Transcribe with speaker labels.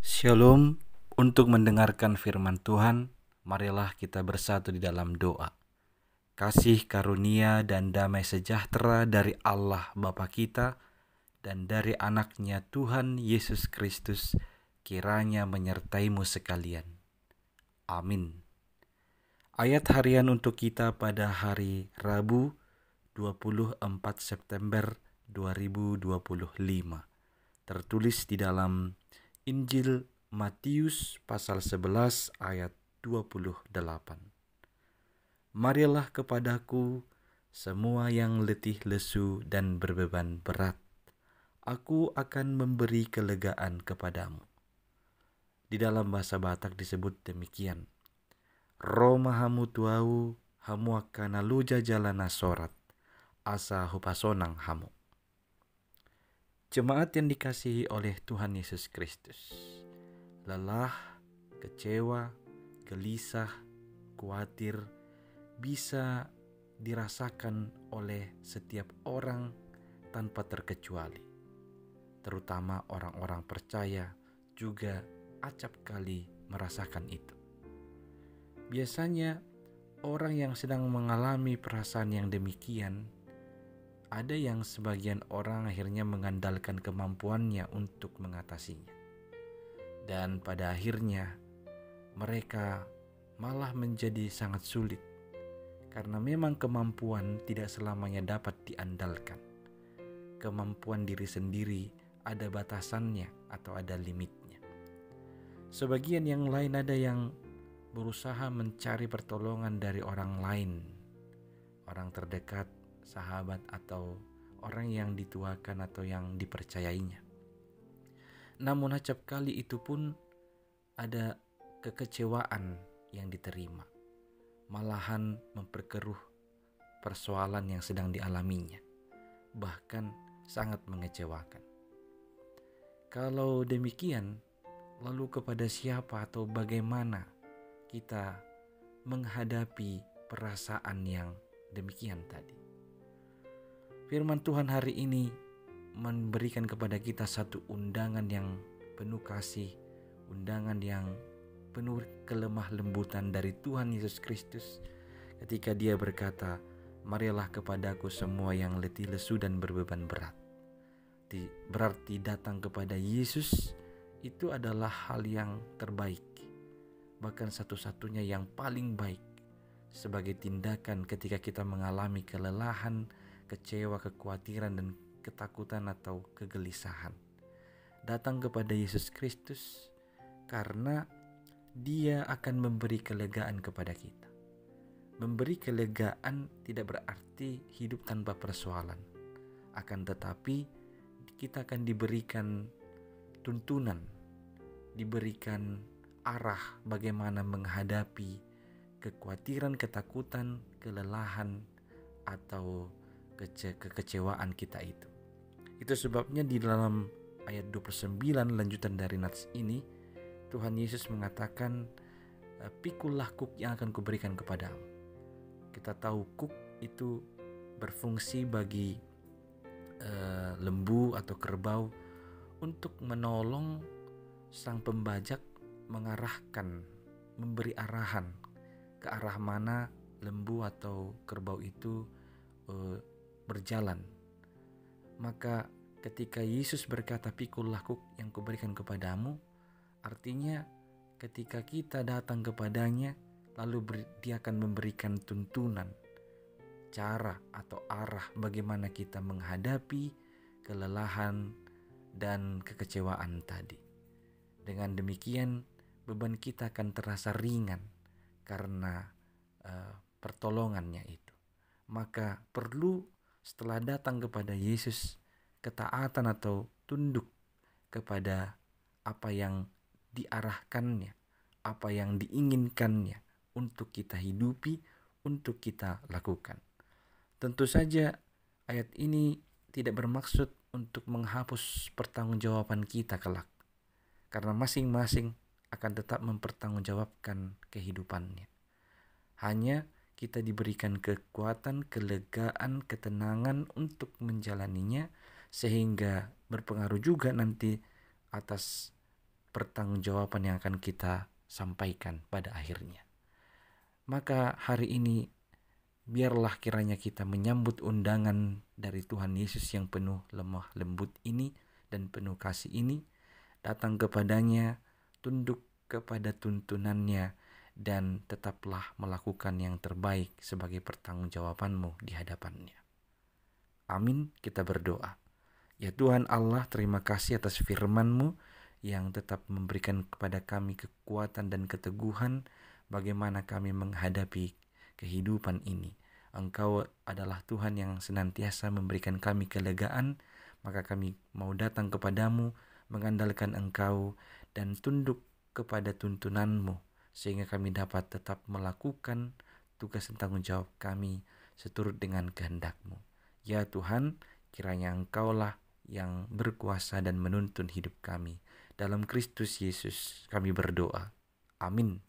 Speaker 1: Shalom. Untuk mendengarkan firman Tuhan, marilah kita bersatu di dalam doa. Kasih karunia dan damai sejahtera dari Allah Bapa kita dan dari anaknya Tuhan Yesus Kristus kiranya menyertaimu sekalian. Amin. Ayat harian untuk kita pada hari Rabu 24 September 2025 tertulis di dalam Injil Matius pasal 11 ayat 28. Marilah kepadaku semua yang letih lesu dan berbeban berat, aku akan memberi kelegaan kepadamu. Di dalam bahasa Batak disebut demikian. Roma hamu tuau hamu akana luja jalana sorat, asa hupasonang hamu. Jemaat yang dikasihi oleh Tuhan Yesus Kristus, lelah, kecewa, gelisah, khawatir bisa dirasakan oleh setiap orang tanpa terkecuali. Terutama orang-orang percaya juga acap kali merasakan itu. Biasanya orang yang sedang mengalami perasaan yang demikian, ada yang sebagian orang akhirnya mengandalkan kemampuannya untuk mengatasinya. Dan pada akhirnya mereka malah menjadi sangat sulit karena memang kemampuan tidak selamanya dapat diandalkan. Kemampuan diri sendiri ada batasannya atau ada limitnya. Sebagian yang lain ada yang berusaha mencari pertolongan dari orang lain, orang terdekat, sahabat atau orang yang dituakan atau yang dipercayainya. Namun acap kali itu pun ada kekecewaan yang diterima, malahan memperkeruh persoalan yang sedang dialaminya, bahkan sangat mengecewakan. Kalau demikian, lalu kepada siapa atau bagaimana kita menghadapi perasaan yang demikian tadi? Firman Tuhan hari ini memberikan kepada kita satu undangan yang penuh kasih, undangan yang penuh kelemah lembutan dari Tuhan Yesus Kristus ketika Dia berkata, marilah kepadaku semua yang letih lesu dan berbeban berat. Berarti datang kepada Yesus itu adalah hal yang terbaik, bahkan satu-satunya yang paling baik sebagai tindakan ketika kita mengalami kelelahan, kecewa, kekhawatiran, dan ketakutan atau kegelisahan. Datang kepada Yesus Kristus karena Dia akan memberi kelegaan kepada kita. Memberi kelegaan tidak berarti hidup tanpa persoalan. Akan tetapi kita akan diberikan tuntunan, diberikan arah bagaimana menghadapi kekhawatiran, ketakutan, kelelahan, atau kekecewaan kita itu. Itu sebabnya di dalam ayat 29 lanjutan dari nats ini, Tuhan Yesus mengatakan, pikulah kuk yang akan kuberikan kepadamu. Kita tahu kuk itu berfungsi bagi lembu atau kerbau untuk menolong sang pembajak mengarahkan, memberi arahan ke arah mana lembu atau kerbau itu berjalan. Maka ketika Yesus berkata pikullah kuk yang kuberikan kepadamu, artinya ketika kita datang kepadanya, lalu Dia akan memberikan tuntunan, cara atau arah bagaimana kita menghadapi kelelahan dan kekecewaan tadi. Dengan demikian beban kita akan terasa ringan karena pertolongannya itu. Maka perlu setelah datang kepada Yesus, ketaatan atau tunduk kepada apa yang diarahkannya, apa yang diinginkannya untuk kita hidupi, untuk kita lakukan. Tentu saja ayat ini tidak bermaksud untuk menghapus pertanggungjawaban kita kelak, karena masing-masing akan tetap mempertanggungjawabkan kehidupannya. Hanya kita diberikan kekuatan, kelegaan, ketenangan untuk menjalaninya, sehingga berpengaruh juga nanti atas pertanggungjawaban yang akan kita sampaikan pada akhirnya. Maka hari ini biarlah kiranya kita menyambut undangan dari Tuhan Yesus yang penuh lemah lembut ini dan penuh kasih ini, datang kepadanya, tunduk kepada tuntunannya, dan tetaplah melakukan yang terbaik sebagai pertanggungjawabanmu di hadapannya. Amin, kita berdoa. Ya Tuhan Allah, terima kasih atas firman-Mu yang tetap memberikan kepada kami kekuatan dan keteguhan bagaimana kami menghadapi kehidupan ini. Engkau adalah Tuhan yang senantiasa memberikan kami kelegaan, maka kami mau datang kepadamu, mengandalkan Engkau, dan tunduk kepada tuntunan-Mu, sehingga kami dapat tetap melakukan tugas dan tanggung jawab kami seturut dengan kehendak-Mu. Ya Tuhan, kiranya Engkaulah yang berkuasa dan menuntun hidup kami. Dalam Kristus Yesus kami berdoa. Amin.